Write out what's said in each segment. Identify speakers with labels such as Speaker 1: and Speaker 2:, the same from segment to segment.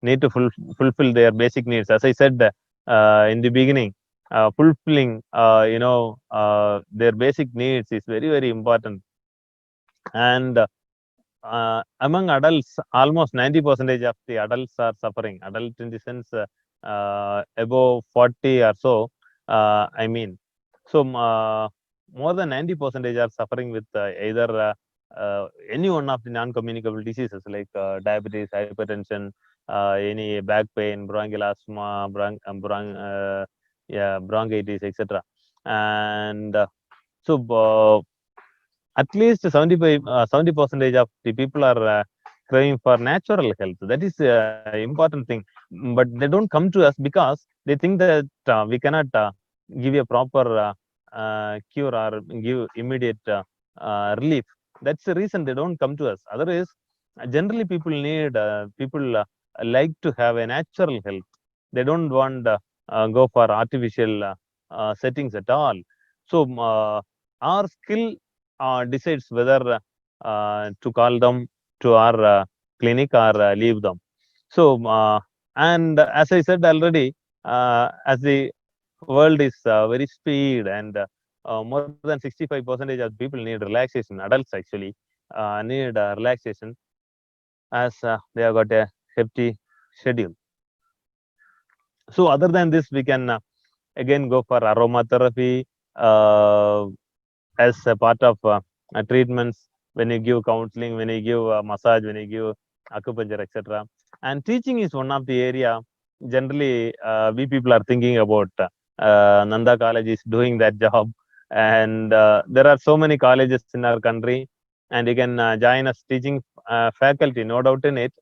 Speaker 1: need to fulfill their basic needs. As I said in the beginning, fulfilling their basic needs is very, very important. And among adults, almost 90% of the adults are suffering. Adult in the sense above 40 or so. I mean, so more than 90% are suffering with either any one of the non-communicable diseases like diabetes, hypertension, any back pain, bronchial asthma, bronchitis, etc. And so at least 70% of the people are craving for natural health. That is important thing. But they don't come to us because they think that we cannot give a proper cure or give immediate relief. That's the reason they don't come to us. Otherwise, generally people like to have a natural health. They don't want go for artificial settings at all. So our skill decides whether to call them to our clinic or leave them. So, and as I said already, as the world is very speed and more than 65% of people need relaxation. Adults actually need relaxation as they have got a hefty schedule. So, other than this, we can again go for aromatherapy as a part of treatments when you give counseling, when you give massage, when you give acupuncture, etc. And teaching is one of the area generally we people are thinking about. Nanda College is doing that job, and there are so many colleges in our country, and you can join as teaching faculty, no doubt in it.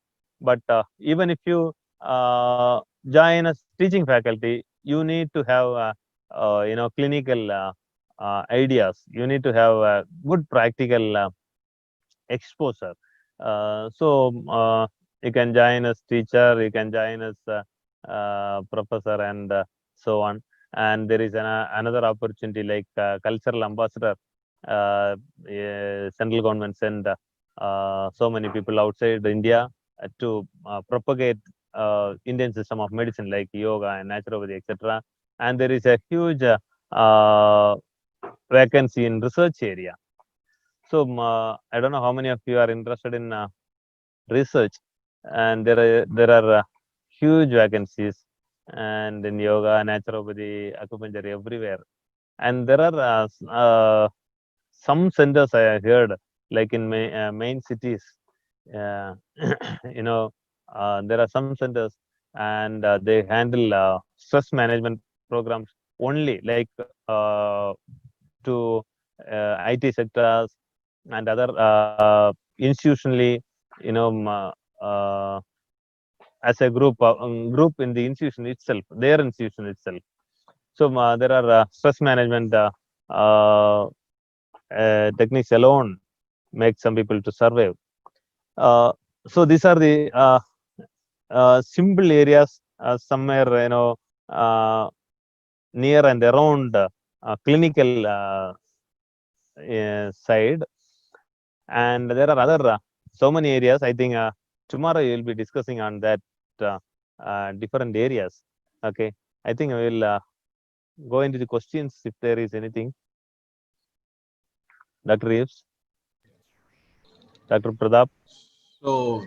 Speaker 1: But even if you join as teaching faculty, you need to have clinical ideas. You need to have good practical exposure. So you can join as teacher, you can join as professor, and so on. And there is another opportunity like cultural ambassador. Central government send so many people outside India to propagate Indian system of medicine like yoga and naturopathy, etc. And there is a huge vacancy in research area. So I don't know how many of you are interested in research, and there are huge vacancies, and in yoga, naturopathy, acupuncture everywhere. And there are some centers I heard, like in main cities. Uh, you know, there are some centers, and they handle stress management programs only, like to IT sectors and other institutionally, you know, as a group in the institution itself, their institution itself. So there are stress management uh, techniques alone make some people to survive. Uh, so these are the simple areas somewhere, uh, near and around clinical side. And there are other so many areas. I think tomorrow you will be discussing on that different areas. Okay, I think I will go into the questions if there is anything. Dr. Reeves, Dr. Pradap.
Speaker 2: So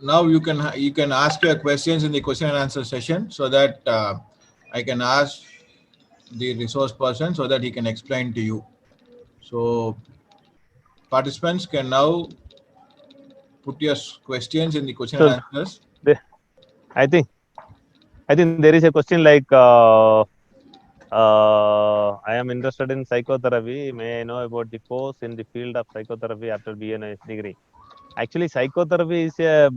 Speaker 2: now you can ask your questions in the question and answer session, so that I can ask the resource person so that he can explain to you. So participants can now put your questions in the question and
Speaker 1: So
Speaker 2: answers.
Speaker 1: the, I think there is a question like I am interested in psychotherapy. May I know about the course in the field of psychotherapy after BNS degree? Actually, psychotherapy is a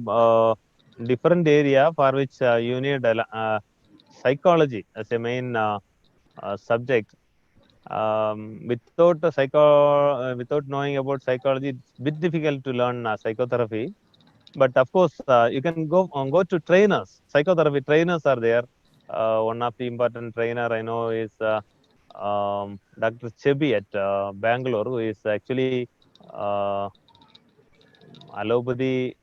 Speaker 1: different area for which you need psychology as a main subject. Without knowing about psychology, it's a bit difficult to learn psychotherapy. But of course, you can go to trainers. Psychotherapy trainers are there. One of the important trainer I know is Dr. Chebi at Bangalore, who is actually allopathy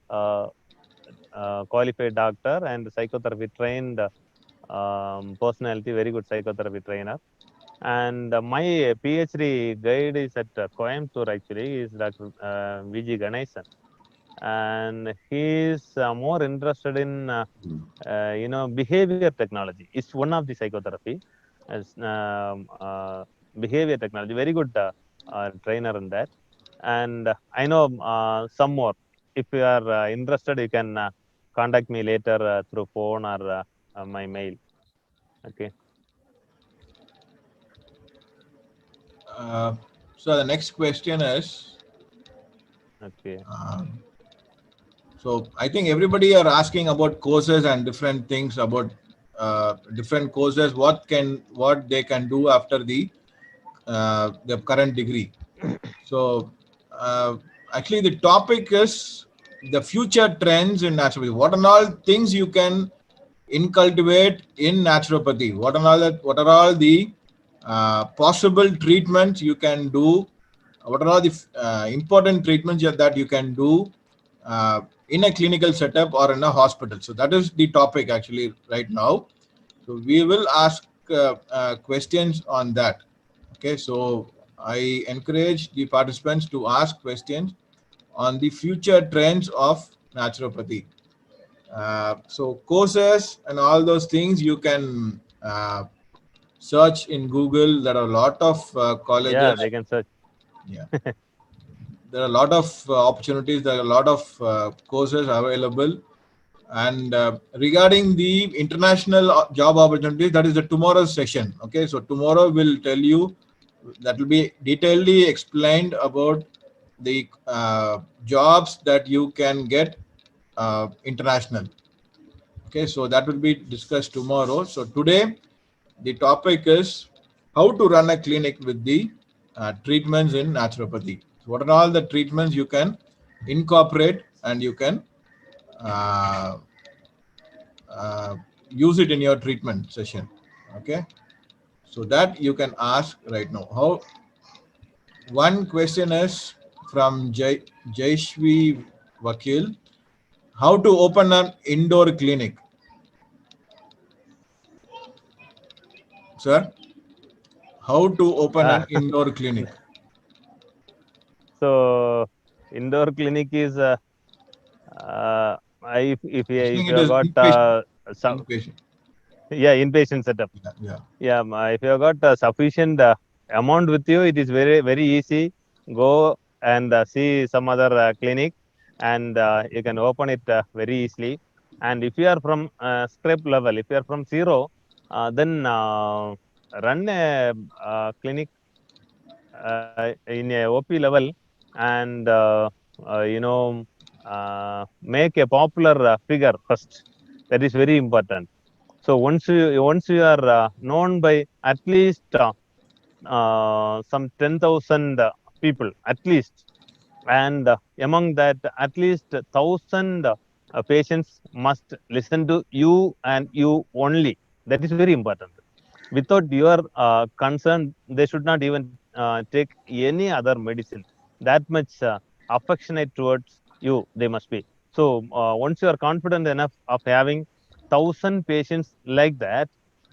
Speaker 1: qualified doctor and psychotherapy trained personality, very good psychotherapy trainer. And my PhD guide is at Coimbatore actually, is Dr. VG Ganesan. And he is more interested in, behavior technology. It's one of the psychotherapy as behavior technology, very good trainer in that. And I know some more. If you are interested, you can contact me later through phone or my mail. Okay.
Speaker 2: So the next question is,
Speaker 1: Okay.
Speaker 2: so I think everybody are asking about courses and different things about different courses. What they can do after the current degree. So actually, the topic is the future trends in naturopathy. What are all things you can incultivate in naturopathy? What are all the possible treatments you can do? What are all the important treatments that you can do in a clinical setup or in a hospital? So that is the topic actually right now. So we will ask questions on that. Okay, so I encourage the participants to ask questions on the future trends of naturopathy. So courses and all those things you can search in Google. There are a lot of
Speaker 1: Yeah,
Speaker 2: colleges.
Speaker 1: they can search.
Speaker 2: Yeah, there are a lot of opportunities. There are a lot of courses available. And regarding the international job opportunities, that is the tomorrow's session. Okay, so tomorrow we'll tell you, that will be detailedly explained about the jobs that you can get international. Okay, so that will be discussed tomorrow. So today the topic is how to run a clinic with the treatments in naturopathy. So what are all the treatments you can incorporate and you can uh, use it in your treatment session. Okay, so that you can ask right now. How one question is from Jaishvi Vakil: how to open an indoor clinic, sir? How to open
Speaker 1: Ah,
Speaker 2: an indoor clinic?
Speaker 1: so indoor clinic is
Speaker 2: I
Speaker 1: if
Speaker 2: think
Speaker 1: you
Speaker 2: it
Speaker 1: have
Speaker 2: is
Speaker 1: got
Speaker 2: inpatient.
Speaker 1: some,
Speaker 2: Inpatient.
Speaker 1: yeah, inpatient setup.
Speaker 2: Yeah, yeah.
Speaker 1: Yeah, if you have got sufficient amount with you, it is very easy. Go and see some other clinic, and you can open it very easily. And if you are from scrap level, if you are from zero, then run a clinic in a OP level, and make a popular figure first. That is very important. So once you are known by at least some 10,000 people at least, and among that at least 1,000 patients must listen to you and you only. That is very important. Without your concern, they should not even take any other medicine. That much affectionate towards you they must be. So once you are confident enough of having 1,000 patients like that,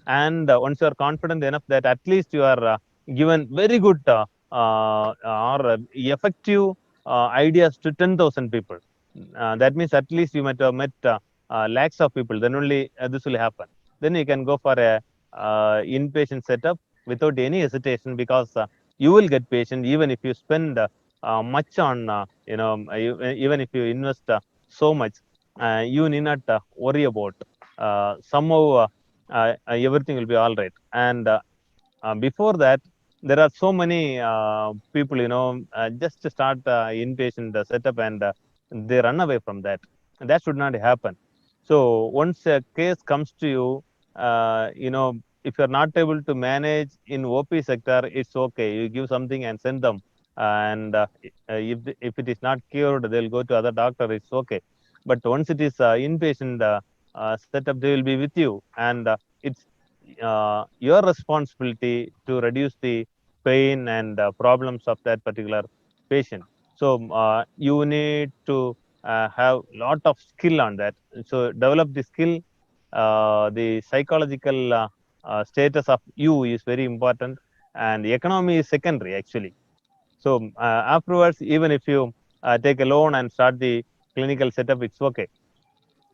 Speaker 1: and once you are confident enough that at least you are given very good or effective ideas to 10,000 people, that means at least you might have met lakhs of people. Then only this will happen. Then you can go for a inpatient setup without any hesitation, because you will get patient even if you spend much on even if you invest so much, you need not worry about. Somehow everything will be all right. And before that, there are so many people, just to start inpatient setup, and they run away from that. And that should not happen. So once a case comes to you, if you're not able to manage in OP sector, it's okay. You give something and send them. And if it is not cured, they'll go to other doctor. It's okay. But once it is inpatient setup, they will be with you, and it's your responsibility to reduce the pain and problems of that particular patient. So you need to have lot of skill on that. So develop the skill. The psychological status of you is very important, and the economy is secondary actually. So afterwards, even if you take a loan and start the clinical setup, it's okay.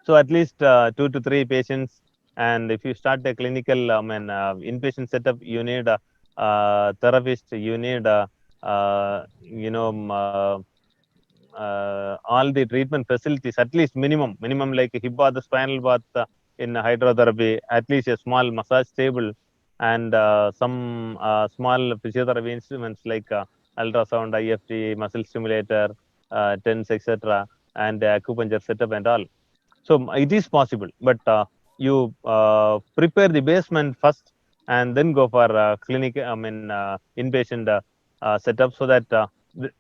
Speaker 1: So at least 2 to 3 patients, and if you start a clinical inpatient setup, you need a therapist, you need all the treatment facilities, at least minimum like hip bath, spinal bath in hydrotherapy, at least a small massage table, and some small physiotherapy instruments like ultrasound, IFT, muscle stimulator, TENS, etc., and acupuncture setup and all. So it is possible, but you prepare the basement first and then go for clinic, inpatient setup, so that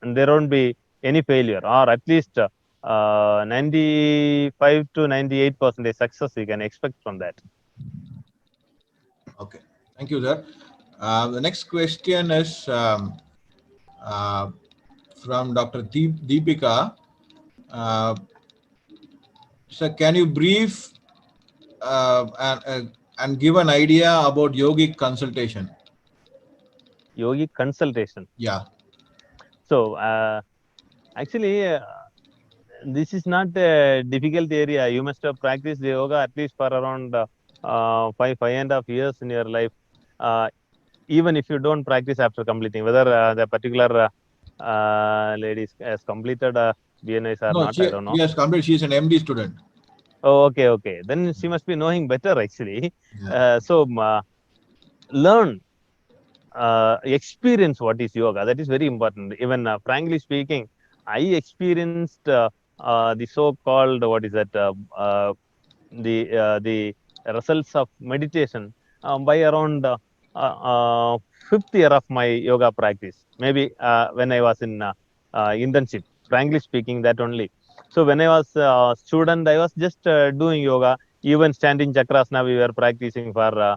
Speaker 1: there won't be any failure, or at least 95 to 98% success you can expect from that.
Speaker 2: Okay, thank you, sir. The next question is uh, from Dr. Deepika. So, can you brief and give an idea about yogic consultation?
Speaker 1: Yogic consultation.
Speaker 2: Yeah.
Speaker 1: So actually, this is not a difficult area. You must have practiced yoga at least for around 5.5 years in your life. Even if you don't practice after completing, whether the particular lady has completed BNS or
Speaker 2: No,
Speaker 1: not, I don't know.
Speaker 2: she has completed. She is an MD student.
Speaker 1: Oh, okay. Then she must be knowing better actually.
Speaker 2: Yeah.
Speaker 1: So learn, experience what is yoga. That is very important. Even frankly speaking, I experienced the so-called, what is that? The results of meditation by around fifth year of my yoga practice. Maybe when I was in internship. Frankly speaking, that only. So when I was a student, I was just doing yoga. Even standing chakrasana, we were practicing for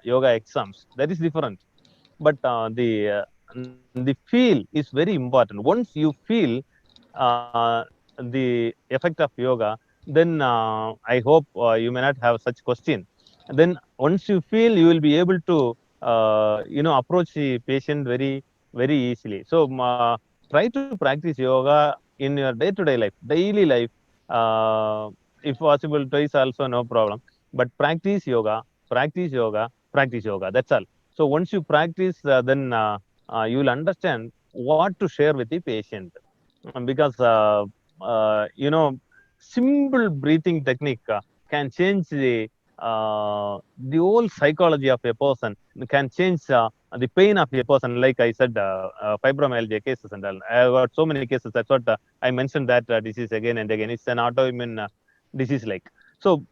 Speaker 1: yoga exams. That is different. But the feel is very important. Once you feel the effect of yoga, then I hope you may not have such question. Then once you feel, you will be able to approach the patient very easily. So try to practice yoga in your day-to-day life, daily life. If possible, twice also, no problem. But practice yoga, practice yoga. That's all. So once you practice, then you will understand what to share with the patient. Because simple breathing technique can change the whole psychology of a person. Can change the pain of a person. Like I said, fibromyalgia cases and all. I have got so many cases. That's what I mentioned, that disease again and again. It's an autoimmune disease like. So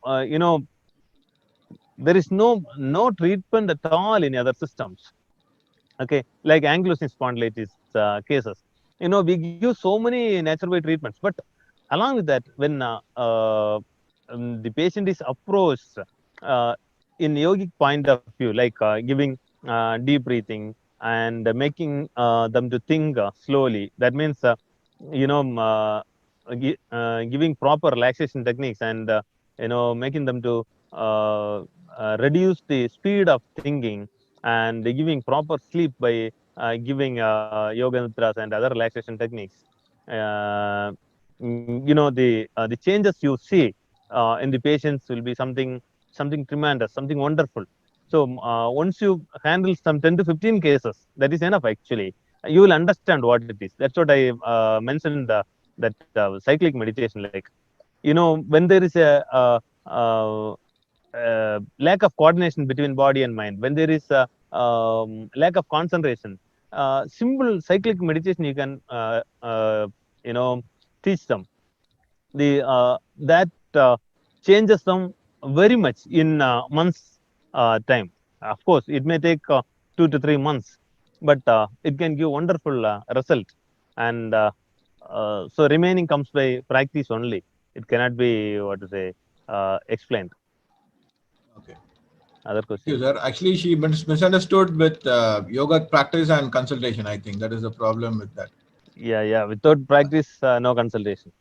Speaker 1: there is no treatment at all in other systems. Okay, like ankylosing spondylitis cases. We give so many natural way treatments, but along with that, when the patient is approached uh, in yogic point of view, like giving deep breathing and making them to think slowly. That means, giving proper relaxation techniques, and making them to reduce the speed of thinking, and giving proper sleep by giving yoga nidras and other relaxation techniques. Uh, the changes you see in the patients will be something tremendous, something wonderful. So once you handle some 10 to 15 cases, that is enough actually. You will understand what it is. That's what I mentioned, that cyclic meditation. Like, when there is lack of coordination between body and mind, when there is a lack of concentration, simple cyclic meditation you can you know teach them. The that changes them very much in months time. Of course, it may take 2 to 3 months, but it can give wonderful result. And so remaining comes by practice only. It cannot be, what to say, explained.
Speaker 2: Okay.
Speaker 1: Other
Speaker 2: Thank you,
Speaker 1: question?
Speaker 2: sir. Actually, she misunderstood with yoga practice and consultation. I think that is the problem with that.
Speaker 1: Yeah. Without practice, no consultation.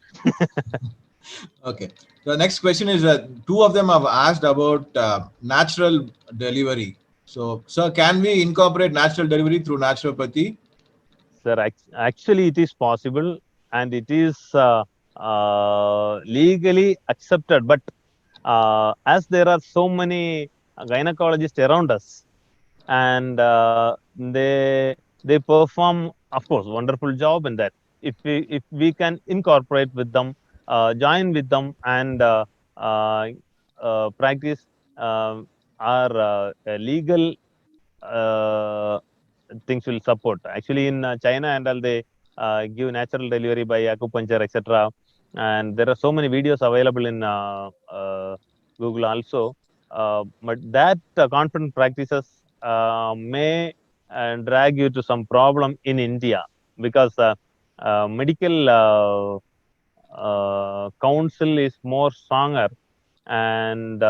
Speaker 2: Okay. The next question is two of them have asked about natural delivery. So, sir, can we incorporate natural delivery through naturopathy?
Speaker 1: Sir, actually, it is possible and it is legally accepted. But as there are so many gynecologists around us, and they perform, of course, wonderful job in that. If we can incorporate with them, join with them, and uh, practice uh, our legal uh, things will support. Actually, in China and all, they give natural delivery by acupuncture, etc. And there are so many videos available in Google also. But that confident practices may drag you to some problem in India, because medical council is more stronger, and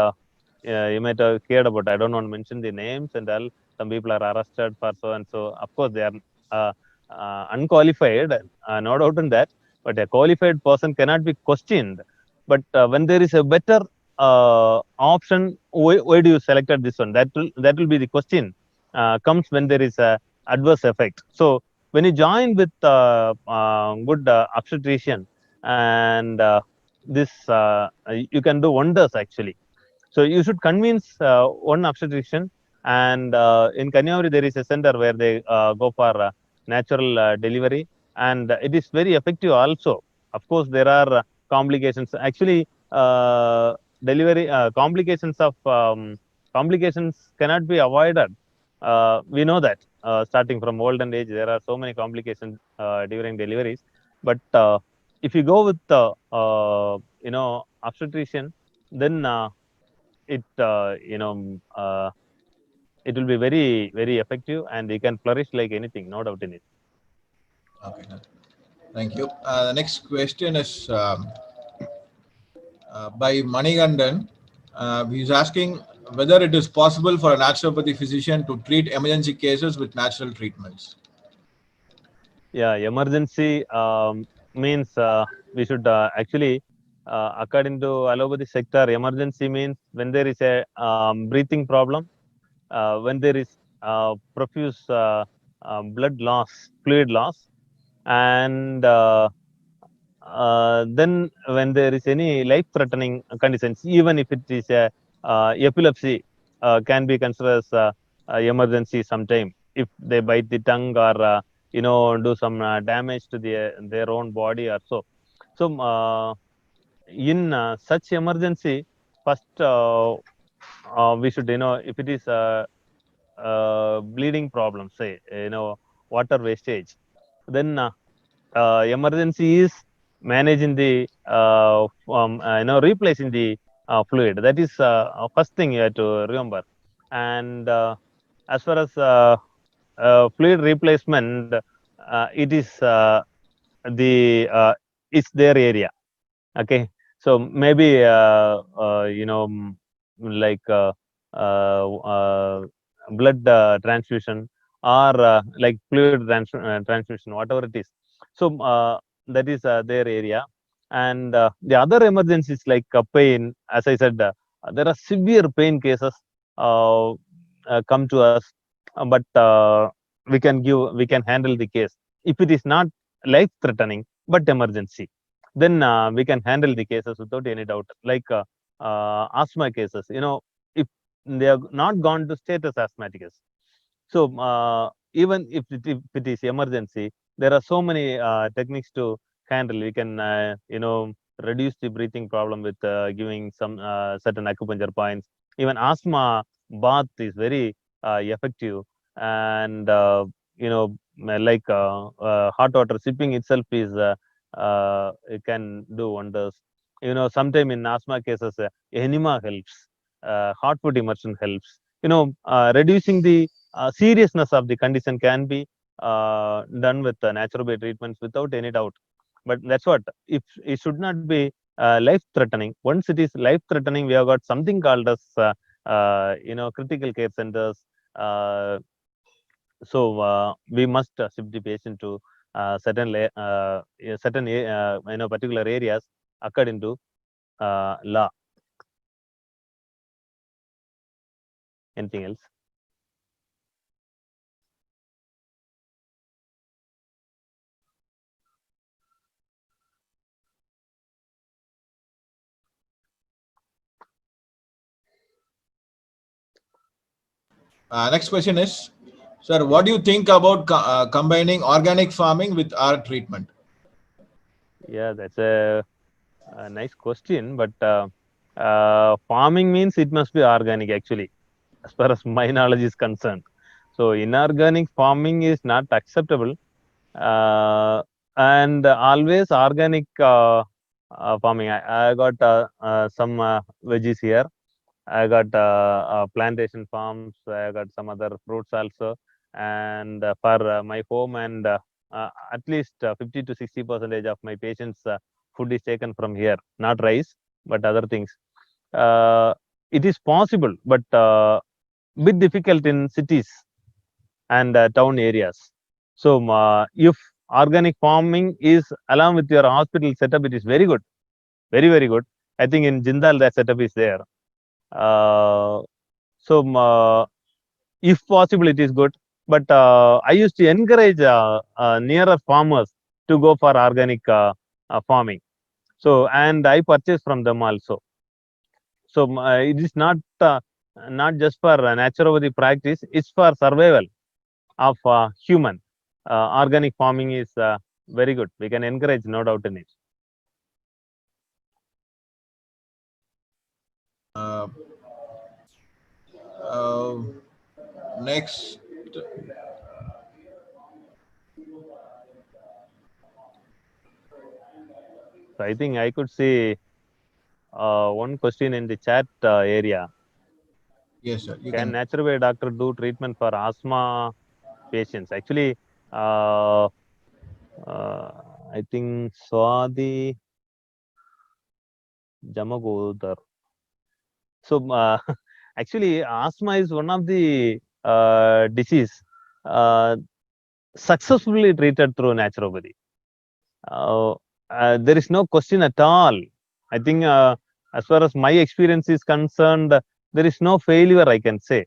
Speaker 1: you might have heard about. I don't want to mention the names and all. Some people are arrested for so and so. Of course, they are uh, unqualified, no doubt in that. But a qualified person cannot be questioned. But when there is a better option, why do you selected this one? That will be the question. Comes when there is a adverse effect. So when you join with good obstetrician, and this you can do wonders actually. So you should convince one obstetrician, and in Kanyakumari there is a center where they go for natural delivery, and it is very effective also. Of course, there are complications. Actually, delivery complications of complications cannot be avoided. We know that starting from olden age, there are so many complications during deliveries. But if you go with obstetrician, then it it will be very effective, and they can flourish like anything, no doubt in it.
Speaker 2: Okay. Thank you. The next question is by Manigandan. He's asking whether it is possible for a naturopathy physician to treat emergency cases with natural treatments.
Speaker 1: Yeah, emergency means we should actually, according to allopathy sector, emergency means when there is a breathing problem, when there is profuse blood loss, fluid loss, and then when there is any life-threatening conditions, even if it is a epilepsy, can be considered as emergency sometime if they bite the tongue, or do some damage to their own body or so. So in such emergency, first we should, if it is bleeding problem, say, water wastage, then emergency is managing the replacing the fluid. That is first thing you have to remember. And as far as fluid replacement, it is the it's their area. Okay, so maybe like blood transfusion, or like fluid transfusion, whatever it is. So that is their area. And the other emergencies like pain, as I said, there are severe pain cases come to us, but we can handle the case. If it is not life threatening but emergency, then we can handle the cases without any doubt. Like asthma cases, if they have not gone to status asthmaticus. So even if it is emergency, there are so many techniques to handle. We can, reduce the breathing problem with giving some certain acupuncture points. Even asthma bath is very effective, and like hot water sipping itself is it can do wonders. Sometime in asthma cases, enema helps. Hot foot immersion helps. Reducing the seriousness of the condition can be done with naturopathy treatments without any doubt. But that's what, if it should not be life threatening. Once it is life threatening, we have got something called as critical care centers. uh, so we must shift the patient to certain particular areas according to law. Anything else?
Speaker 2: Next question is, sir, what do you think about combining organic farming with our treatment?
Speaker 1: Yeah, that's a nice question, but farming means it must be organic actually, as far as my knowledge is concerned. So inorganic farming is not acceptable, and always organic farming. I got some veggies here. I got plantation farms. I got some other fruits also, and for my home and at least 50 to 60% of my patients' food is taken from here, not rice, but other things. It is possible, but bit difficult in cities and town areas. So, if organic farming is along with your hospital setup, it is very good, very, very good. I think in Jindal that setup is there. So, if possible, it is good. But I used to encourage nearer farmers to go for organic farming. So, and I purchase from them also. So, it is not just for naturopathy practice; it's for survival of human. Organic farming is very good. We can encourage, no doubt in it.
Speaker 2: Uh, uh, Next,
Speaker 1: So I think I could see one question in the chat area.
Speaker 2: yes, sir. You
Speaker 1: Can
Speaker 2: can.
Speaker 1: naturopathy doctor do treatment for asthma patients? Actually, uh, I think Swati Jamagodar. So actually, asthma is one of the disease uh, successfully treated through naturopathy. Uh, there is no question at all. I think, as far as my experience is concerned, there is no failure, I can say.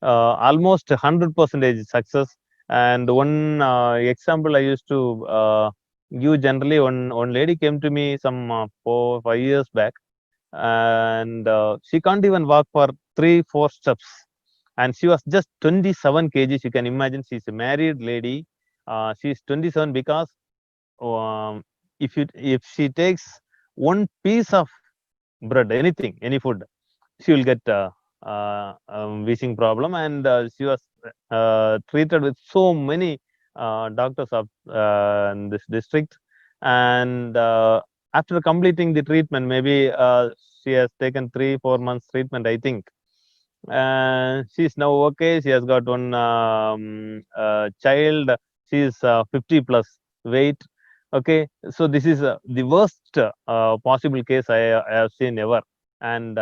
Speaker 1: Almost 100% success. And one example I used to give generally, one lady came to me some 4 5 years back, and she can't even walk for 3 4 steps, and she was just 27 kgs. You can imagine, she's a married lady. She's 27 because um, if she takes one piece of bread, anything, any food, she will get wheezing problem, and she was treated with so many doctors of this district, and after completing the treatment, maybe she has taken 3 4 months treatment, I think. She is now okay. She has got one child. She is 50 plus weight. Okay, so this is the worst possible case I have seen ever, and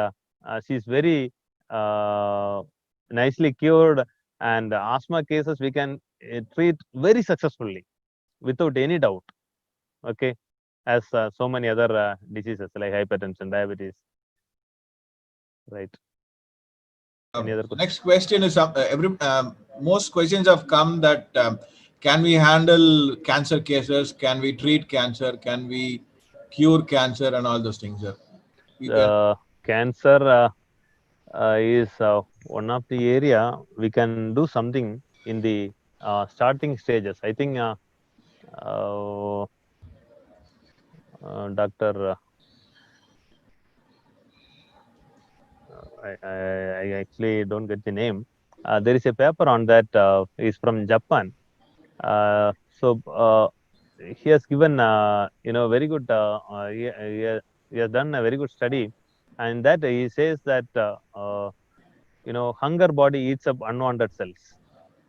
Speaker 1: she is very uh, nicely cured. And asthma cases we can treat very successfully without any doubt. Okay, as so many other diseases like hypertension, diabetes, right? Any other question?
Speaker 2: Next question is, most questions have come that can we handle cancer cases? Can we treat cancer? Can we cure cancer and all those things, sir? You can.
Speaker 1: Cancer is one of the area we can do something in the starting stages. I think uh, Dr. I actually don't get the name. There is a paper on that. Is from Japan. So he has given very good. He has done a very good study, and that he says that hunger body eats up unwanted cells.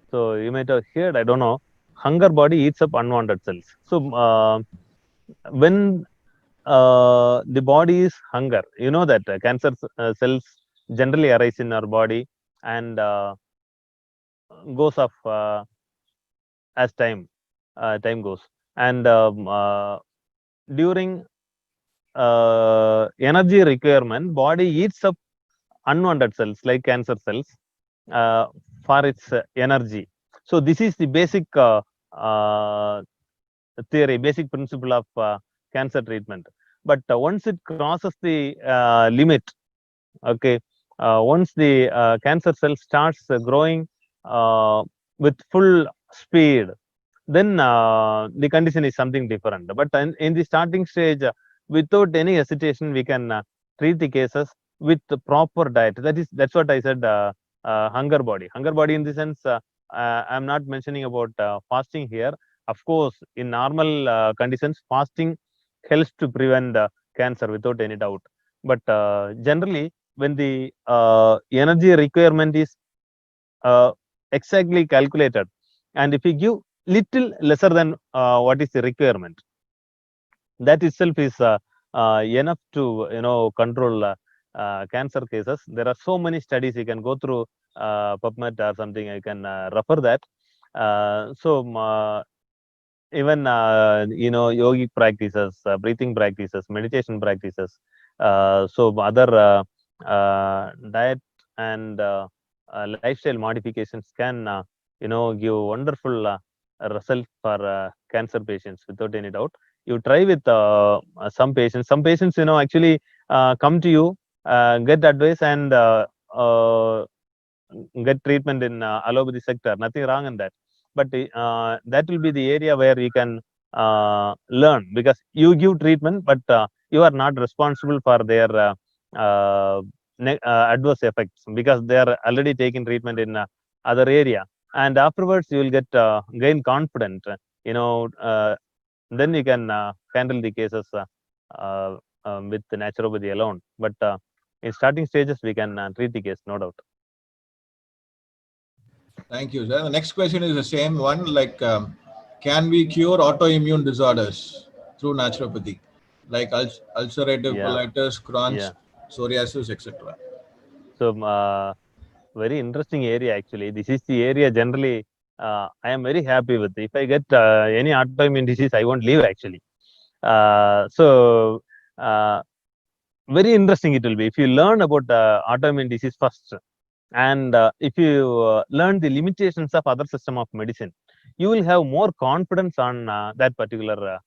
Speaker 1: So you might have heard, I don't know, hunger body eats up unwanted cells. So when the body is hunger, you know that cancer cells generally arise in our body and goes off as time. time goes. And during energy requirement, body eats up unwanted cells like cancer cells uh, for its energy. So this is the basic theory, basic principle of cancer treatment. But once it crosses the limit, okay, once the cancer cell starts growing with full speed, then the condition is something different. But in the starting stage, without any hesitation, we can treat the cases with the proper diet. That's what I said. Hunger body. Hunger body in the sense, I'm not mentioning about fasting here. Of course, in normal conditions, fasting helps to prevent cancer without any doubt. But generally, when the energy requirement is uh, exactly calculated, and if you give little lesser than what is the requirement, that itself is enough to control cancer cases. There are so many studies you can go through, PubMed or something. I can refer that. Even yogic practices, breathing practices, meditation practices, so other diet and lifestyle modifications can give wonderful result for cancer patients without any doubt. You try with some patients. Some patients actually come to you, get advice, and get treatment in allopathy sector. Nothing wrong in that. But that will be the area where you can learn, because you give treatment, but you are not responsible for their adverse effects, because they are already taking treatment in other area. And afterwards, you will get gain confident. Then you can handle the cases with the naturopathy alone. But in starting stages, we can treat the case, no doubt.
Speaker 2: Thank you, sir. The next question is the same one, like, can we cure autoimmune disorders through naturopathy, like ulcerative
Speaker 1: Yeah,
Speaker 2: colitis, Crohn's,
Speaker 1: yeah.
Speaker 2: psoriasis, etc.?
Speaker 1: So, very interesting area actually. This is the area generally I am very happy with. If I get any autoimmune disease, I won't leave actually. So, uh, very interesting it will be if you learn about autoimmune disease first, and if you learn the limitations of other system of medicine, you will have more confidence on that particular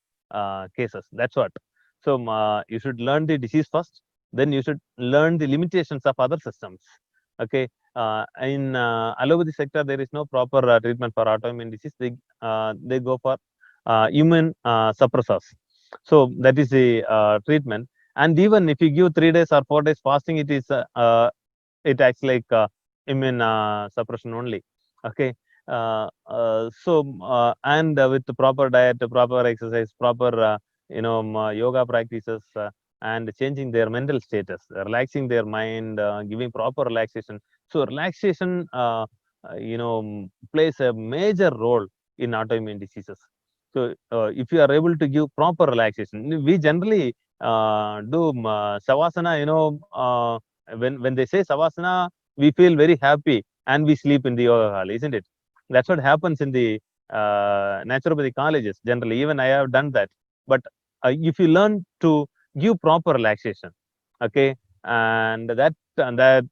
Speaker 1: cases. That's what. So you should learn the disease first, then you should learn the limitations of other systems. Okay. In allopathy sector, there is no proper treatment for autoimmune disease. They go for immune suppressors. So that is the treatment. And even if you give 3 days or 4 days fasting, it acts like immune suppression only. Okay. And with the proper diet, proper exercise, proper yoga practices, and changing their mental status, relaxing their mind, giving proper relaxation. So relaxation plays a major role in autoimmune diseases. So if you are able to give proper relaxation, we generally do savasana. When they say savasana, we feel very happy and we sleep in the yoga hall, isn't it? That's what happens in the naturopathy colleges generally. Even I have done that. But if you learn to give proper relaxation, okay, and that that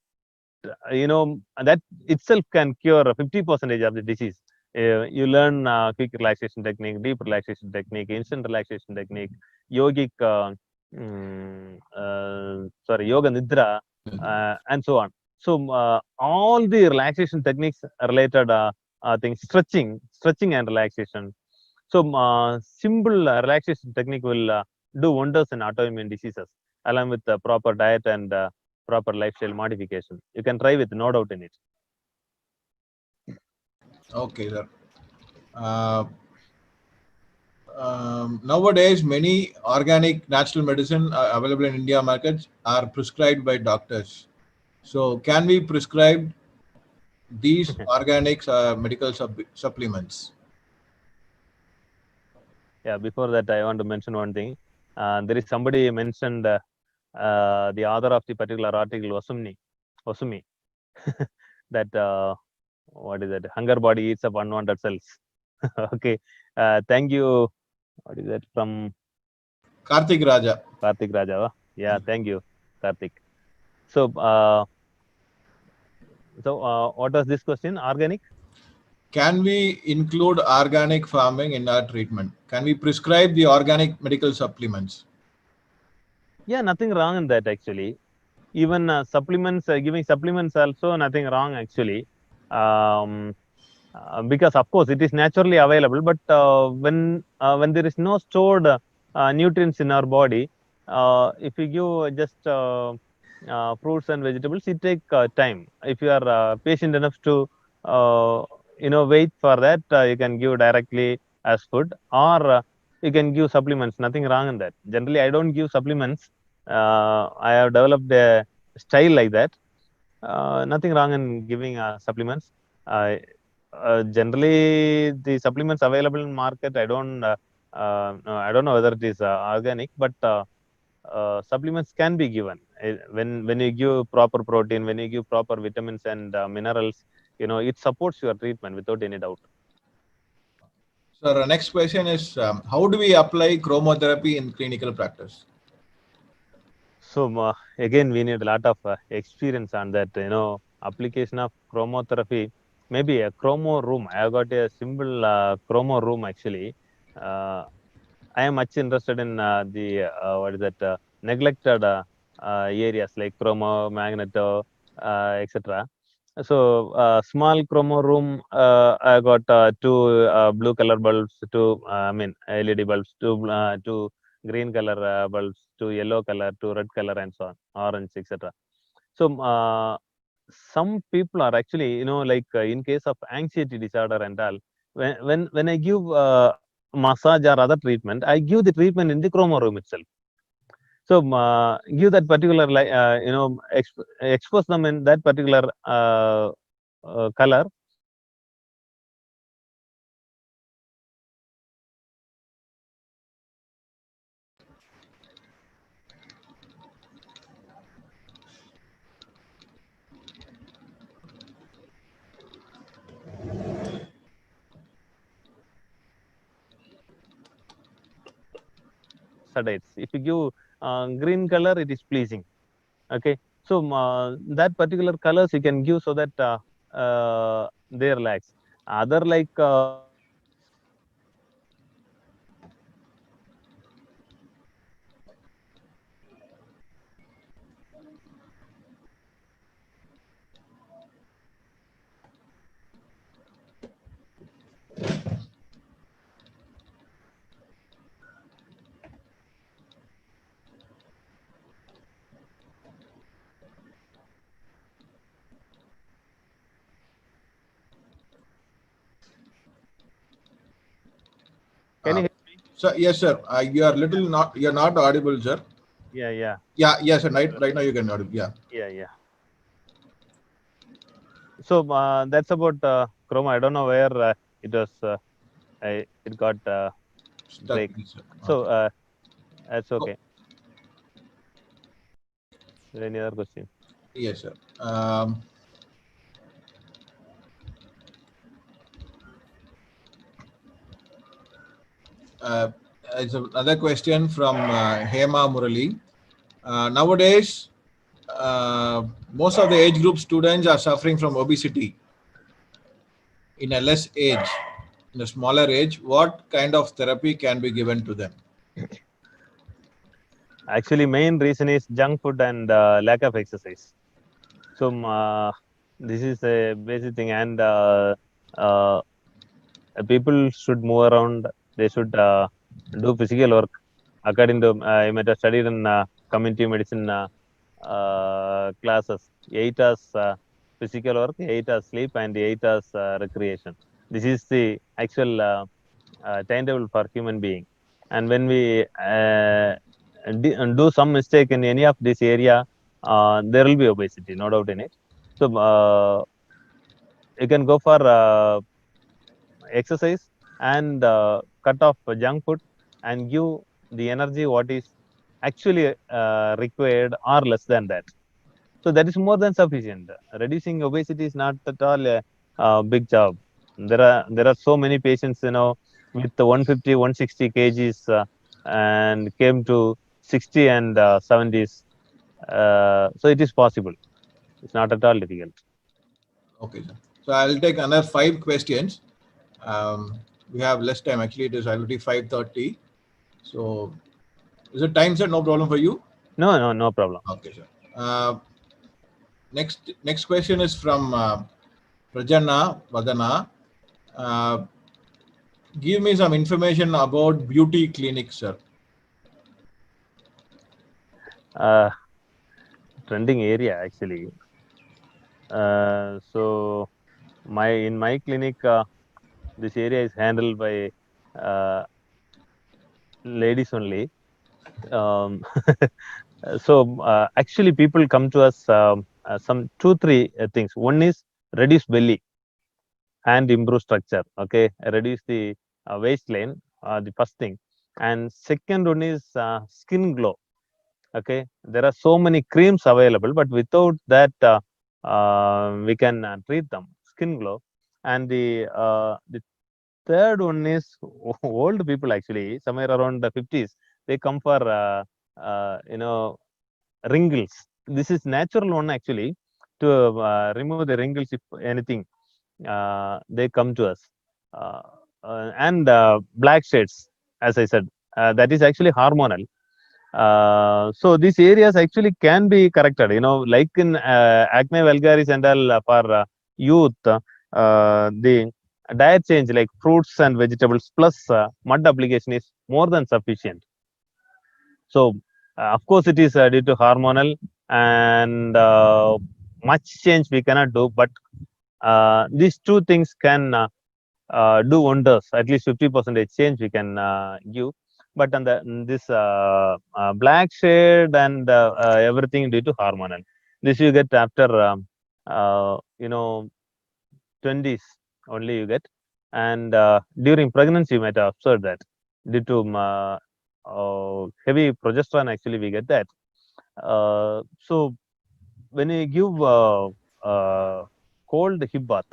Speaker 1: itself can cure 50% of the disease. You learn quick relaxation technique, deep relaxation technique, instant relaxation technique, yogic, yoga nidra, and so on. So all the relaxation techniques related things, stretching and relaxation. So simple relaxation technique will do wonders in autoimmune diseases, along with the proper diet and proper lifestyle modification. You can try with no doubt in it.
Speaker 2: Okay, sir. Nowadays, many organic natural medicine available in India markets are prescribed by doctors. So, can we prescribe these organic medical supplements?
Speaker 1: Yeah, before that, I want to mention one thing. There is somebody mentioned the author of the particular article, Wasumi, that what is it? Hunger body eats up unwanted cells. Okay. Thank you. What is that from
Speaker 2: Karthik Raja.
Speaker 1: Karthik Rajava? Yeah, thank you, Karthik. So, what was this question? Organic?
Speaker 2: Can we include organic farming in our treatment? Can we prescribe the organic medical supplements?
Speaker 1: Yeah, nothing wrong in that actually. Even supplements, giving supplements also nothing wrong actually. Um, because of course it is naturally available, but when there is no stored nutrients in our body, if you give just fruits and vegetables, it take time. If you are patient enough to wait for that, you can give directly as food, or you can give supplements. Nothing wrong in that. Generally, I don't give supplements. I have developed a style like that. Nothing wrong in giving supplements. Generally, the supplements available in market, no, I don't know whether it is organic, but supplements can be given. When you give proper protein, when you give proper vitamins and minerals, it supports your treatment without any doubt.
Speaker 2: So our next question is, how do we apply chromotherapy in clinical practice?
Speaker 1: So again, we need a lot of experience on that. Application of chromotherapy, maybe a chromo room. I have got a simple chromo room actually. I am much interested in the what is that neglected areas like chromo, magneto, etc. So small chromo room. I got two blue color bulbs, two I mean LED bulbs, two green color bulbs, two yellow color, two red color, and so on, orange, etc. So some people are actually, like in case of anxiety disorder and all, when I give massage or other treatment, I give the treatment in the chroma room itself. So give that particular expose them in that particular color. Sedates. If you give green color, it is pleasing. Okay. So that particular colors you can give so that they relax. Other like can you
Speaker 2: Uh,
Speaker 1: hear me?
Speaker 2: so yes, sir. You're not audible, sir.
Speaker 1: Yeah, yeah,
Speaker 2: Yeah, yes, sir. Right now you can audible. Yeah.
Speaker 1: yeah, yeah. So that's about chroma. I don't know where it was. It got
Speaker 2: Stuck.
Speaker 1: break.
Speaker 2: Yes, sir.
Speaker 1: So
Speaker 2: Okay.
Speaker 1: that's
Speaker 2: Oh,
Speaker 1: okay. Is there any other question?
Speaker 2: yes, sir. Uh, it's another question from Hema Murali. Nowadays, most of the age group students are suffering from obesity in a less age, in a smaller age. What kind of therapy can be given to them?
Speaker 1: Actually, main reason is junk food and lack of exercise. So this is a basic thing, and uh, people should move around. They should do physical work. According to I might have studied in community medicine classes, 8 hours physical work, 8 hours sleep, and 8 hours recreation. This is the actual timetable for human being. And when we do some mistake in any of this area, there will be obesity, no doubt in it. So you can go for exercise and cut off junk food and give the energy what is actually required or less than that. So that is more than sufficient. Reducing obesity is not at all a big job. There are so many patients, with the 150, 160 kgs, and came to 60 and 70s. So it is possible. It's not at all difficult.
Speaker 2: Okay, sir. So I'll take another 5 questions. We have less time. Actually, it is already 5:30. So is it time, sir? No problem for you?
Speaker 1: No problem.
Speaker 2: Okay, sir. Next question is from Prajanna Vadana. Uh, Give me some information about beauty clinics, sir.
Speaker 1: Uh, Trending area actually. So in my clinic, this area is handled by uh, ladies only. Um, actually, people come to us, some 2 3 things. One is reduce belly and improve structure. Okay, reduce the waistline. The first thing, and second one is skin glow. Okay, there are so many creams available, but without that, we can treat them skin glow. And the third one is old people, actually somewhere around the 50s. They come for wrinkles. This is natural one, actually, to remove the wrinkles if anything. They come to us, uh, and black shades, as I said, that is actually hormonal. So these areas actually can be corrected, like in acne vulgaris and all, for youth, the diet change like fruits and vegetables plus mud application is more than sufficient. So, of course, it is due to hormonal, and much change we cannot do, but these two things can do wonders. At least 50% change we can give. But on this black shade and everything due to hormonal. This you get after, 20s only you get. And during pregnancy, you might have observed that due to heavy progesterone, actually, we get that. So when you give cold hip bath,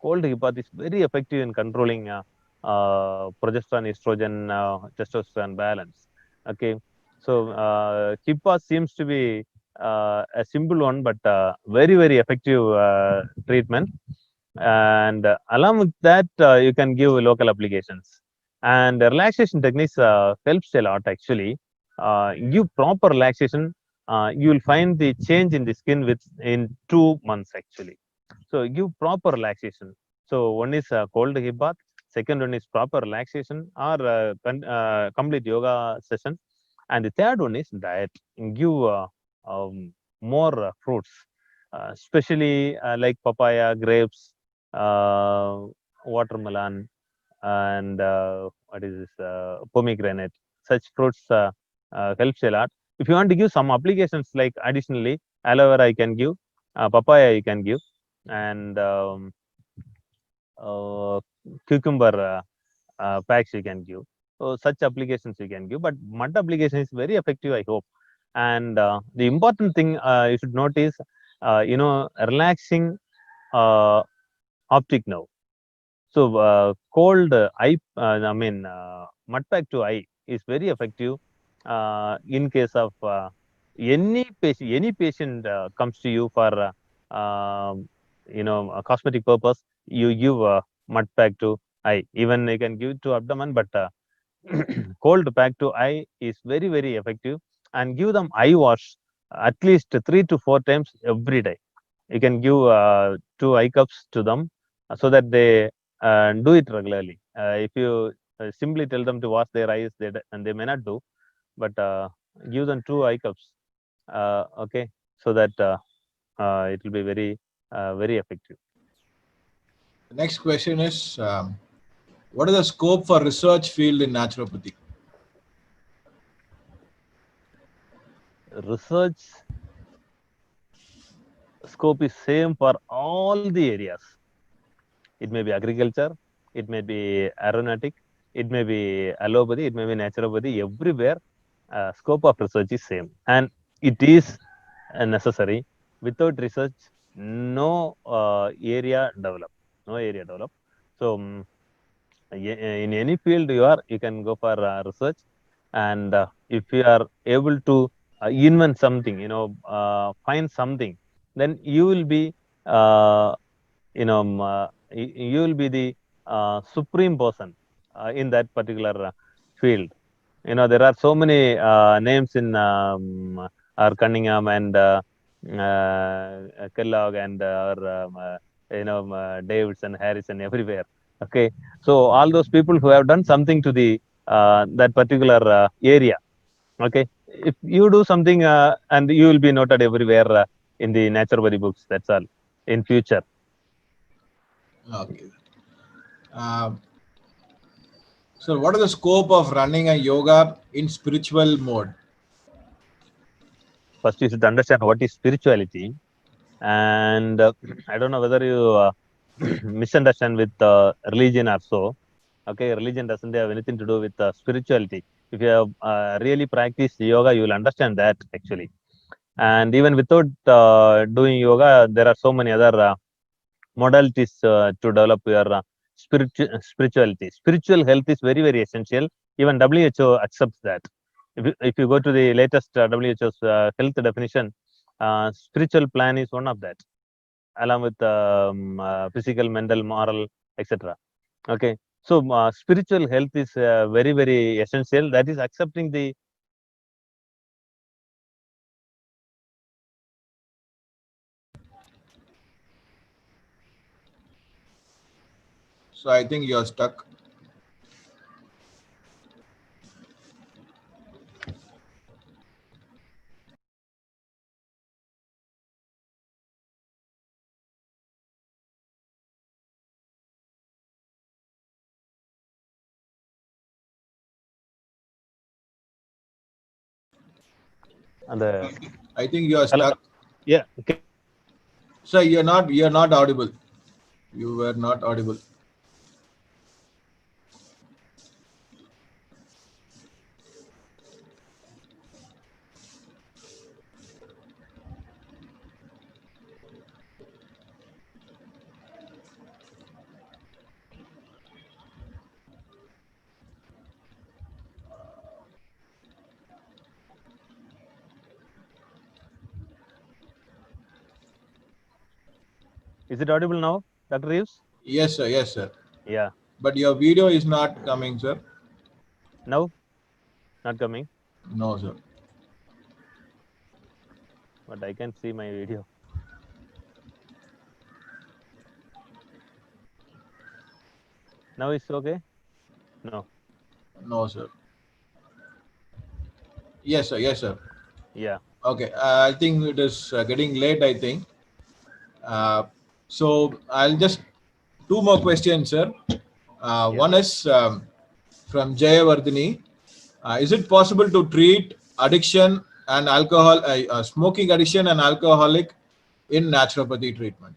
Speaker 1: cold hip bath is very effective in controlling progesterone, estrogen, testosterone balance. Okay, so hip bath seems to be a simple one, but very effective treatment. And along with that, you can give local applications. And relaxation techniques helps a lot, actually. Give proper relaxation, you will find the change in the skin in 2 months, actually. So give proper relaxation. So one is cold hip bath. Second one is proper relaxation or complete yoga session. And the third one is diet. Give more fruits, especially like papaya, grapes, watermelon, and what is this, pomegranate. Such fruits helps a lot. If you want to give some applications, like additionally, aloe vera you can give, papaya you can give, and uh, cucumber packs you can give. So such applications you can give, but mud application is very effective, I hope. And the important thing you should notice, relaxing uh, optic nerve. So cold eye, mud pack to eye is very effective in case of any patient comes to you for a cosmetic purpose. You give mud pack to eye. Even you can give it to abdomen, but cold pack to eye is very effective. And give them eye wash at least 3 to 4 times every day. You can give 2 eye cups to them, so that they do it regularly. If you simply tell them to wash their eyes, and they may not do, but give them 2 eye cups, okay, so that it will be very effective.
Speaker 2: The next question is, what is the scope for research field in naturopathy?
Speaker 1: Research scope is same for all the areas. It may be agriculture, it may be aeronautic, it may be allopathy, it may be naturopathy. Everywhere, scope of research is same, and it is necessary. Without research, no area develop. No area develop. So in any field you are, you can go for research, and if you are able to invent something, find something, then you will be, you will be the supreme person in that particular field. There are so many names in our Cunningham and Kellogg and Davidson, Harrison, everywhere. Okay, so all those people who have done something to the that particular area. Okay, if you do something and you will be noted everywhere in the natural books. That's all. In future.
Speaker 2: Okay. So, what is the scope of running a yoga in spiritual mode?
Speaker 1: First, you should understand what is spirituality, and I don't know whether you misunderstand with religion or so. Okay, religion doesn't have anything to do with spirituality. If you have really practiced yoga, you will understand that actually. And even without doing yoga, there are so many other modalities to develop your spirituality. Spiritual health is very, very essential. Even WHO accepts that. If you go to the latest WHO's health definition, spiritual plan is one of that, along with physical, mental, moral, etc. Okay, so spiritual health is very, very essential. That is accepting the
Speaker 2: So, I think you're stuck.
Speaker 1: the
Speaker 2: I think you are
Speaker 1: hello,
Speaker 2: stuck.
Speaker 1: yeah. Okay.
Speaker 2: So, you're not audible. You were not audible.
Speaker 1: Is it audible now, Dr. Reeves?
Speaker 2: Yes, sir. Yes, sir.
Speaker 1: Yeah.
Speaker 2: But your video is not coming, sir.
Speaker 1: Now, not coming,
Speaker 2: No, sir.
Speaker 1: but I can see my video. Now it's okay? No.
Speaker 2: No, sir. Yes, sir. Yes, sir.
Speaker 1: Yeah.
Speaker 2: Okay. I think it is getting late, I think. Uh, so, I'll just two more questions, sir.
Speaker 1: Yeah.
Speaker 2: One is from Jayavardhini. Is it possible to treat addiction and smoking addiction and alcoholic in naturopathy treatment?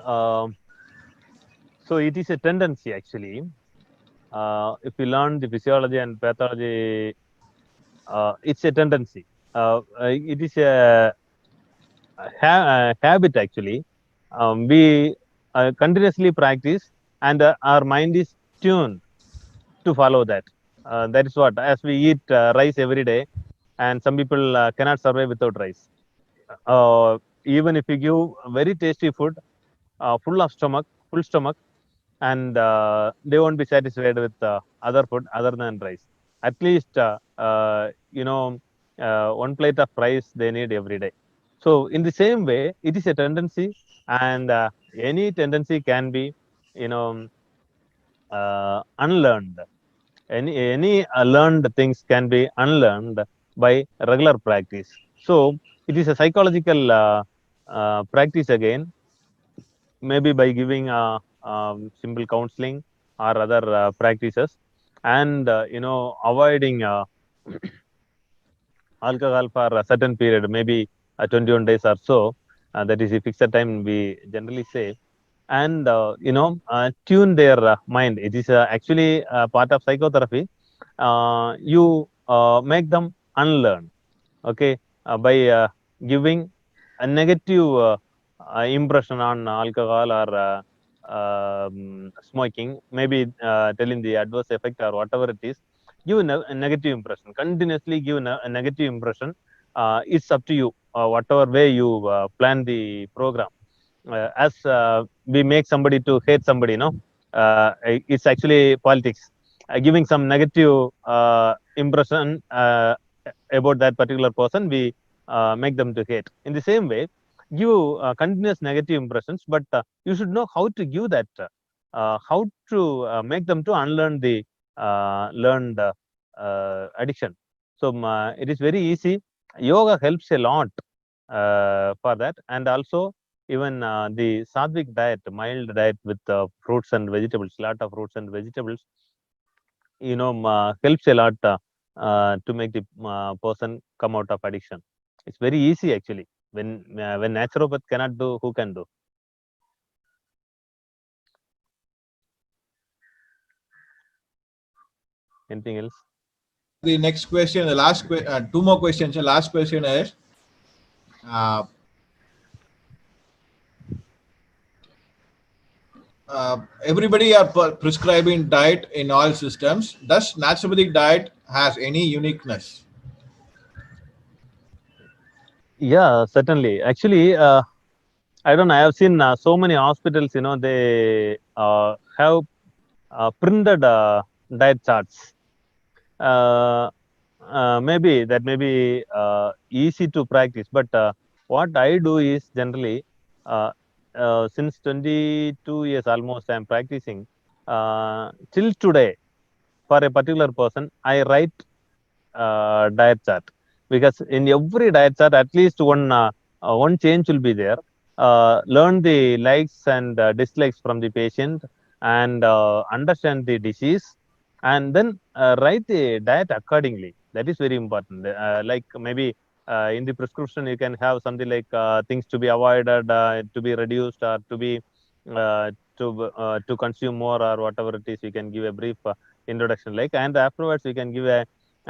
Speaker 1: Um, so it is a tendency actually. If you learn the physiology and pathology, it's a tendency. It is a habit actually. We continuously practice, and our mind is tuned to follow that. That is what, as we eat rice every day, and some people cannot survive without rice. Even if you give very tasty food, full stomach, and they won't be satisfied with other food other than rice. At least, one plate of rice they need every day. So, in the same way, it is a tendency, and any tendency can be, unlearned. Any learned things can be unlearned by regular practice. So, it is a psychological practice again, maybe by giving simple counseling or other practices, and avoiding alcohol for a certain period, maybe 21 days or so. That is a fixed time we generally say, and tune their mind. It is actually part of psychotherapy. You make them unlearn, okay, by giving a negative impression on alcohol or smoking, maybe telling the adverse effect or whatever it is, give a negative impression. Continuously give a negative impression. It's up to you, whatever way you plan the program. As we make somebody to hate somebody, it's actually politics. Giving some negative impression about that particular person, we make them to hate. In the same way, give continuous negative impressions, but you should know how to give that, how to make them to unlearn the learned addiction. So it is very easy. Yoga helps a lot for that, and also even the sattvic diet, mild diet with fruits and vegetables, lot of fruits and vegetables, helps a lot to make the person come out of addiction. It's very easy actually. When naturopath cannot do, who can do? Anything else?
Speaker 2: The next question, the last two more questions. The last question is, everybody are prescribing diet in all systems. Does naturopathic diet has any uniqueness?
Speaker 1: Yeah, certainly. Actually, I don't know. I have seen so many hospitals. They have printed diet charts. Maybe that may be easy to practice, but what I do is generally, since 22 years almost, I am practicing. Till today, for a particular person, I write diet chart, because in every diet chart, at least one change will be there. Learn the likes and dislikes from the patient, and understand the disease, and then write the diet accordingly. That is very important. Like maybe in the prescription, you can have something like things to be avoided, to be reduced, or to be to consume more, or whatever it is. You can give a brief introduction, like, and afterwards you can give a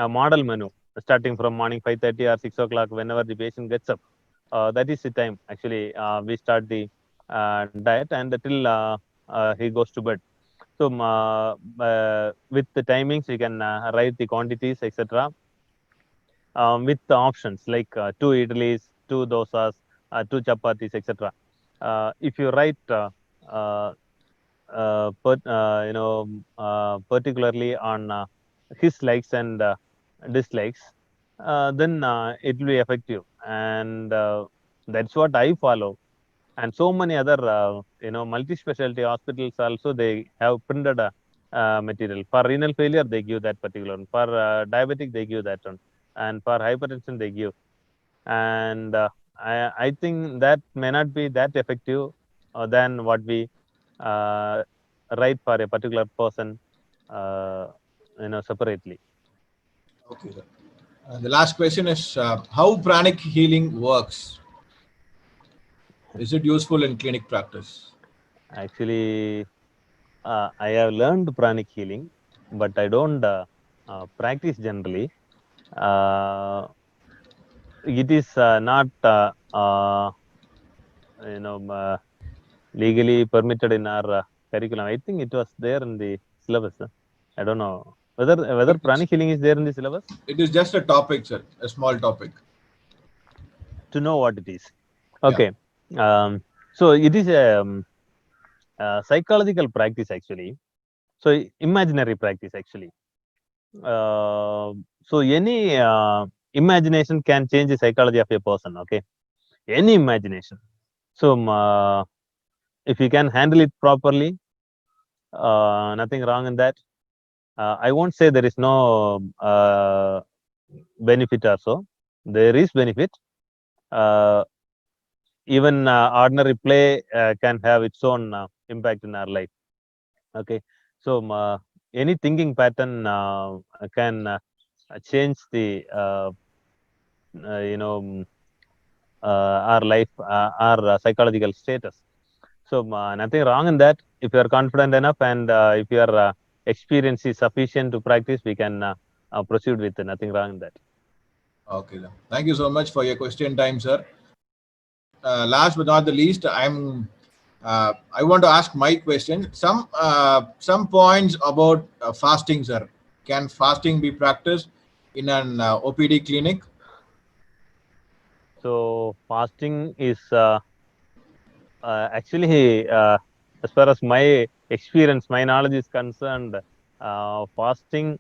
Speaker 1: model menu starting from morning 5:30 or 6 o'clock, whenever the patient gets up. That is the time actually we start the diet, and till he goes to bed. So with the timings, you can write the quantities, etc. With the options like 2 idlis, 2 dosas, 2 chapatis, etc. If you write uh, particularly on his likes and dislikes, then it will be effective, and that's what I follow. And so many other multi-specialty hospitals also, they have printed material. For renal failure, they give that particular one. For diabetic, they give that one, and for hypertension, they give. And I think that may not be that effective than what we uh, write for a particular person, separately.
Speaker 2: Okay. The last question is, how pranic healing works. Is it useful in clinic practice?
Speaker 1: Actually, I have learned pranic healing, but I don't practice generally. Uh, it is not you know legally permitted in our curriculum. I think it was there in the syllabus. I don't know whether pranic healing is there in the syllabus.
Speaker 2: It is just a topic, sir, a small topic.
Speaker 1: To know what it is.
Speaker 2: Yeah.
Speaker 1: Okay. So it is a psychological practice actually. So imaginary practice actually. So any imagination can change the psychology of a person. Okay. Any imagination. So if you can handle it properly, nothing wrong in that. I won't say there is no benefit or so. There is benefit. Even ordinary play can have its own impact in our life. Okay. So any thinking pattern can change the our life, our psychological status. So nothing wrong in that. If you are confident enough, and if your experience is sufficient to practice, we can proceed with nothing wrong in that.
Speaker 2: Okay. Then. Thank you so much for your question time, sir. last but not the least, I want to ask my question. Some points about fasting, sir. Can fasting be practiced in an OPD clinic?
Speaker 1: So fasting is actually, as far as my experience, my knowledge is concerned, fasting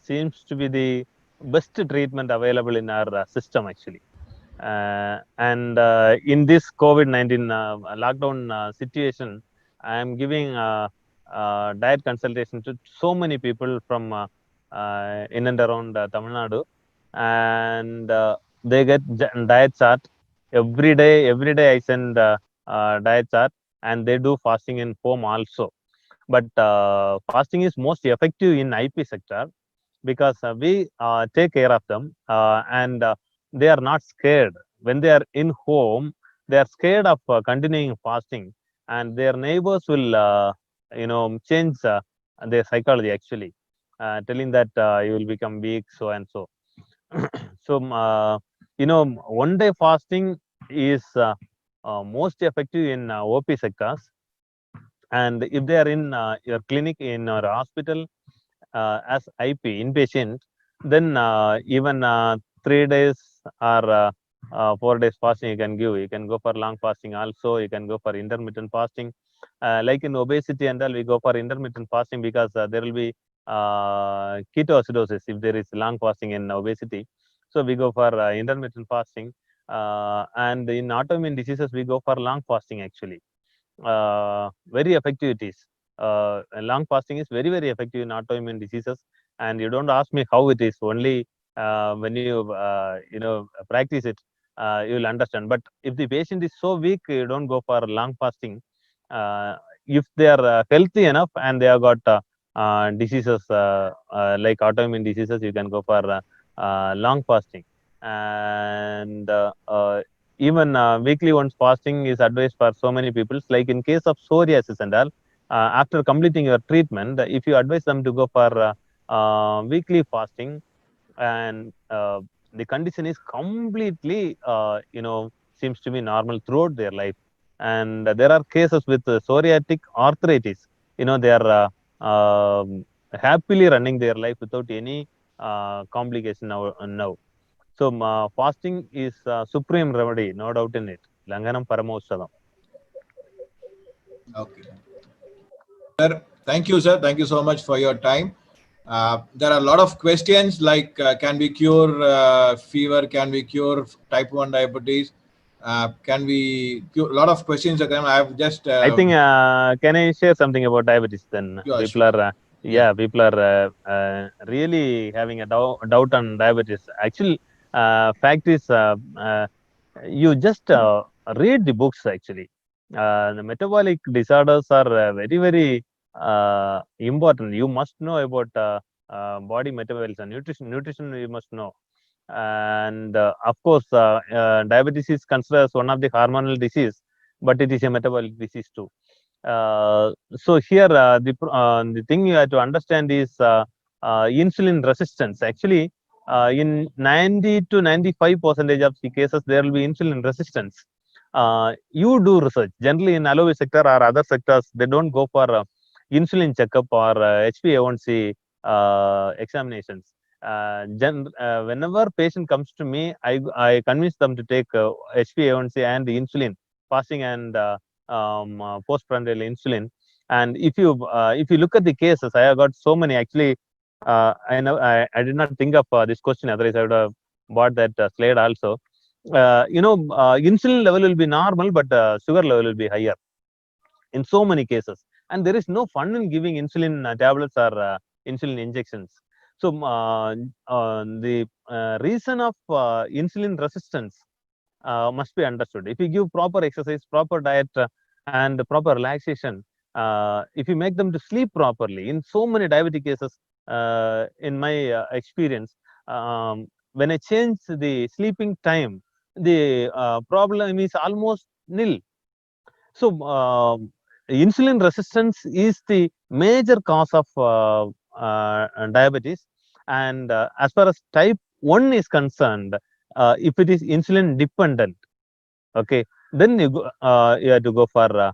Speaker 1: seems to be the best treatment available in our system actually. And in this COVID-19 lockdown situation, I am giving diet consultation to so many people from in and around Tamil Nadu, and they get diet chart every day. Every day I send diet chart, and they do fasting in home also. But fasting is most effective in IP sector because we take care of them, and they are not scared. When they are in home, they are scared of continuing fasting, and their neighbors will, change their psychology actually, telling that you will become weak, so and so. So, one day fasting is most effective in OP sectors, and if they are in your clinic, in your hospital, as IP inpatient, then even 3 days or 4 days fasting you can give. You can go for long fasting also. You can go for intermittent fasting. Like in obesity and all, we go for intermittent fasting because there will be ketoacidosis if there is long fasting in obesity. So we go for intermittent fasting. And in autoimmune diseases, we go for long fasting actually. Very effective it is. Long fasting is very, very effective in autoimmune diseases, and you don't ask me how it is. Only when you practice it, you will understand. But if the patient is so weak, you don't go for long fasting. If they are healthy enough and they have got diseases like autoimmune diseases, you can go for long fasting. And even weekly once fasting is advised for so many people. Like in case of psoriasis and all, after completing your treatment, if you advise them to go for weekly fasting, and the condition is completely, seems to be normal throughout their life. And there are cases with psoriatic arthritis. They are happily running their life without any complication now. So fasting is supreme remedy, no doubt in it. Langanam Paramosadam.
Speaker 2: Okay. Sir, thank you, sir. Thank you so much for your time. There are a lot of questions like can we cure fever? Can we cure type 1 diabetes? Can we cure? A lot of questions are coming. I have just.
Speaker 1: I think, can I share something about diabetes then?
Speaker 2: Yeah,
Speaker 1: People
Speaker 2: sure.
Speaker 1: are,
Speaker 2: Yeah.
Speaker 1: people are really having a doubt on diabetes. Actually, fact is, you just read the books actually. The metabolic disorders are very, very important. You must know about body metabolism, nutrition you must know. And of course, diabetes is considered as one of the hormonal disease, but it is a metabolic disease too. So here, the thing you have to understand is insulin resistance. Actually, in 90 to 95% of the cases, there will be insulin resistance. You do research. Generally, in allopathy sector or other sectors, they don't go for insulin checkup or HbA1c examinations. Whenever patient comes to me, I convince them to take HbA1c and the insulin, fasting and postprandial insulin. And if you look at the cases, I have got so many actually. I know I did not think of this question, otherwise I would have bought that slide also. Insulin level will be normal, but sugar level will be higher in so many cases. And there is no fun in giving insulin tablets or insulin injections. So the reason of insulin resistance must be understood. If you give proper exercise, proper diet, and proper relaxation, if you make them to sleep properly, in so many diabetic cases, in my experience, when I change the sleeping time, the problem is almost nil. So, insulin resistance is the major cause of diabetes. And as far as type 1 is concerned, if it is insulin dependent, okay, then you have to go for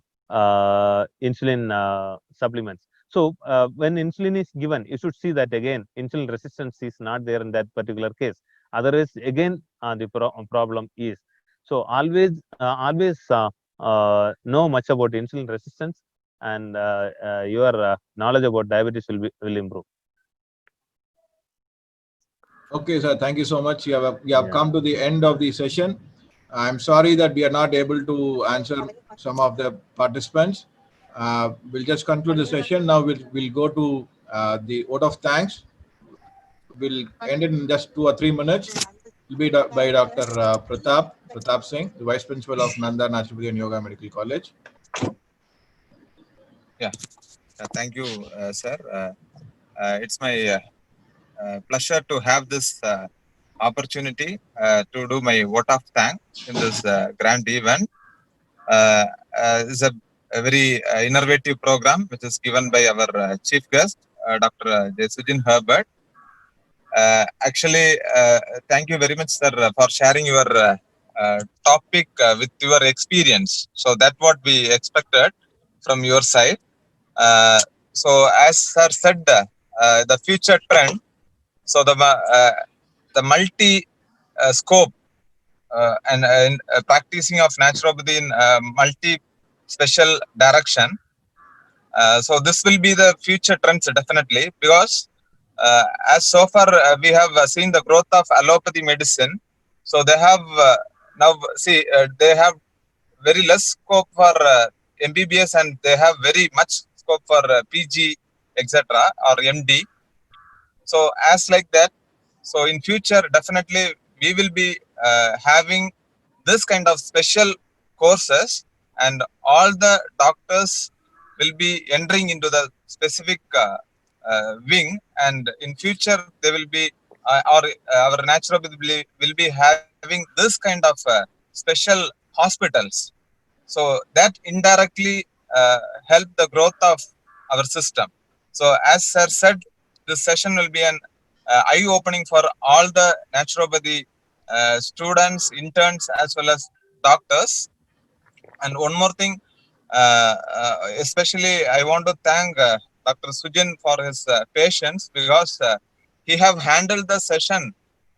Speaker 1: insulin supplements. So when insulin is given, you should see that again insulin resistance is not there in that particular case. Otherwise, again the problem is. So always know much about insulin resistance, and your knowledge about diabetes will improve.
Speaker 2: Okay, sir. Thank you so much. You have
Speaker 1: Yeah.
Speaker 2: come to the end of the session. I'm sorry that we are not able to answer some of the participants. We'll just conclude the session. Now we'll go to the vote of thanks. We'll end it in just 2 or 3 minutes. It'll be by Dr. Pratap Singh, the Vice Principal of Nanda Naturopathy and Yoga Medical College.
Speaker 3: Thank you, sir. It's my pleasure to have this opportunity to do my vote of thanks in this grand event. It's a very innovative program which is given by our chief guest, Dr. Sujin Herbert. Actually, thank you very much, sir, for sharing your topic with your experience. So that's what we expected from your side. So as sir said, the future trend. So the multi scope and practicing of naturopathy in multi special direction. So this will be the future trends definitely, because as so far we have seen the growth of allopathy medicine. So they have now they have very less scope for MBBS, and they have very much scope for PG, etc. or MD. So as like that, so in future definitely we will be having this kind of special courses, and all the doctors will be entering into the specific wing, and in future they will be our naturopathy will be having this kind of special hospitals. So that indirectly help the growth of our system. So as sir said, this session will be an eye-opening for all the naturopathy students, interns, as well as doctors. And one more thing, especially I want to thank Dr. Sujin for his patience, because he have handled the session,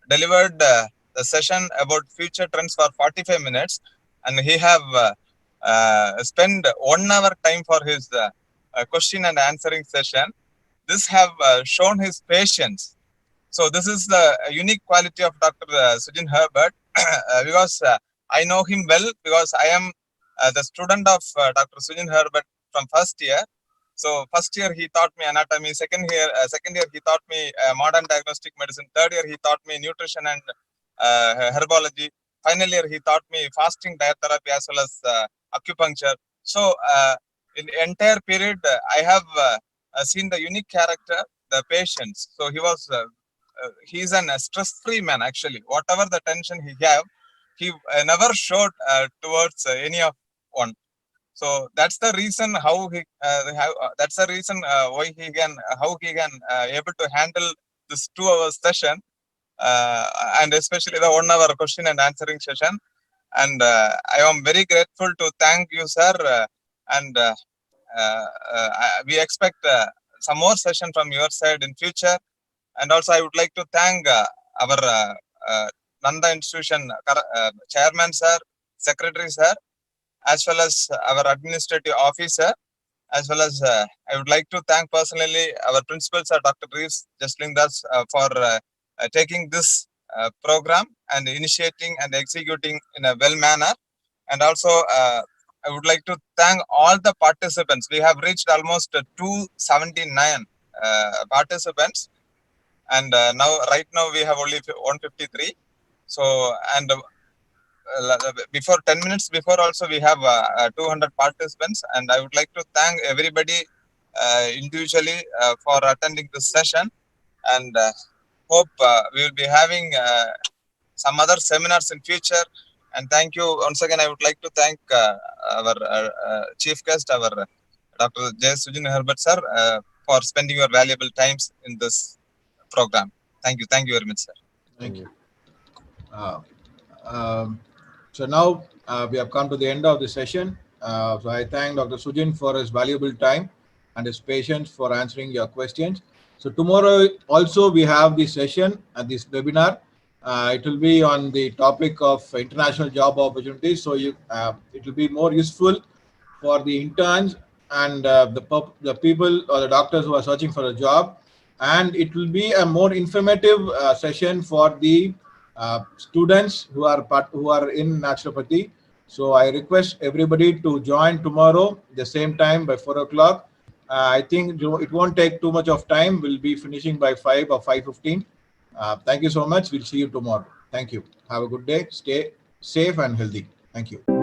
Speaker 3: delivered the session about future trends for 45 minutes, and he have spent 1 hour time for his question and answering session. This have shown his patience. So this is the unique quality of Dr. Sujin Herbert, because I know him well, because I am the student of Dr. Sujin Herbert from first year. So first year he taught me anatomy. Second year he taught me modern diagnostic medicine. Third year he taught me nutrition and herbology. Final year he taught me fasting diet therapy as well as acupuncture. So in the entire period I have seen the unique character, the patience. So he was he's an stress-free man actually. Whatever the tension he have, he never showed towards any of one. So that's the reason how he that's the reason why he can how he can able to handle this 2 hour session, and especially the 1 hour question and answering session. And I am very grateful to thank you, sir. And we expect some more session from your side in future. And also I would like to thank our Nanda Institution chairman, sir, secretary, sir, as well as our administrative officer, as well as I would like to thank personally our principal, sir, Dr. Reeves Jaslindas, for taking this program and initiating and executing in a well manner. And also I would like to thank all the participants. We have reached almost 279 participants, and right now we have only 153. So, and before 10 minutes before also we have 200 participants, and I would like to thank everybody individually for attending this session, and hope we will be having some other seminars in future. And thank you once again. I would like to thank our chief guest, our Dr. J. Sujin Herbert, sir, for spending your valuable times in this program. Thank you very much, sir.
Speaker 2: Thank you. So now we have come to the end of the session. So I thank Dr. Sujin for his valuable time and his patience for answering your questions. So tomorrow also we have the session at this webinar. It will be on the topic of international job opportunities. So it will be more useful for the interns and the people or the doctors who are searching for a job, and it will be a more informative session for the students who are in naturopathy. So I request everybody to join tomorrow the same time by 4 o'clock. I think it won't take too much of time. We'll be finishing by 5 or 5:15. Thank you so much. We'll see you tomorrow. Thank you. Have a good day. Stay safe and healthy. Thank you.